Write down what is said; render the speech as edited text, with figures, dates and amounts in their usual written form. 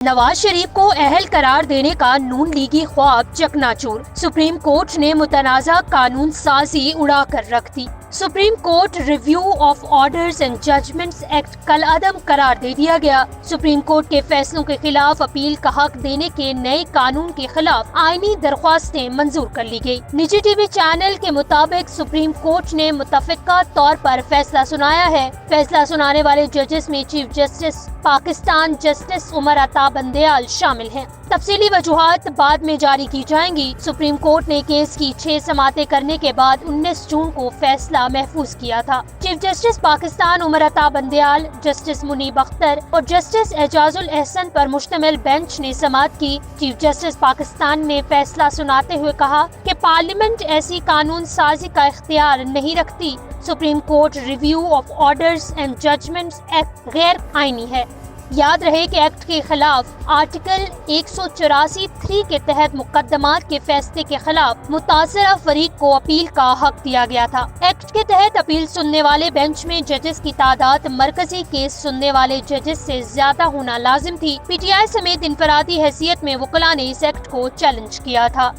نواز شریف کو اہل قرار دینے کا نون لیگی خواب چکناچور، سپریم کورٹ نے متنازع قانون سازی اڑا کر رکھ دی۔ Supreme court review of orders and judgements act کل عدم قرار دے دیا گیا۔ سپریم کورٹ کے فیصلوں کے خلاف اپیل کا حق دینے کے نئے قانون کے خلاف آئینی درخواستیں منظور کر لی گئی۔ نجی ٹی وی چینل کے مطابق سپریم کورٹ نے متفقہ طور پر فیصلہ سنایا ہے۔ فیصلہ سنانے والے ججز میں chief justice Pakistan justice Umar Ata Bandial شامل ہیں۔ تفصیلی وجوہات بعد میں جاری کی جائیں گی۔ سپریم کورٹ نے کیس کی 6 سماعتیں کرنے کے بعد 19 جون کو فیصلہ محفوظ کیا تھا۔ Chief justice Pakistan Umar Ata Bandial, justice منیب اختر اور جسٹس اعجاز الاحسن پر مشتمل بینچ نے سماعت کی۔ چیف جسٹس پاکستان نے فیصلہ سناتے ہوئے کہا کہ پارلیمنٹ ایسی قانون سازی کا اختیار نہیں رکھتی۔ Supreme court review of orders and judgements Act غیر آئینی ہے۔ یاد رہے کہ ایکٹ کے خلاف آرٹیکل 184(3) کے تحت مقدمات کے فیصلے کے خلاف متاثرہ فریق کو اپیل کا حق دیا گیا تھا۔ ایکٹ کے تحت اپیل سننے والے بینچ میں ججز کی تعداد مرکزی کیس سننے والے ججز سے زیادہ ہونا لازم تھی۔ پی ٹی آئی سمیت انفرادی حیثیت میں وکلاء نے اس ایکٹ کو چیلنج کیا تھا۔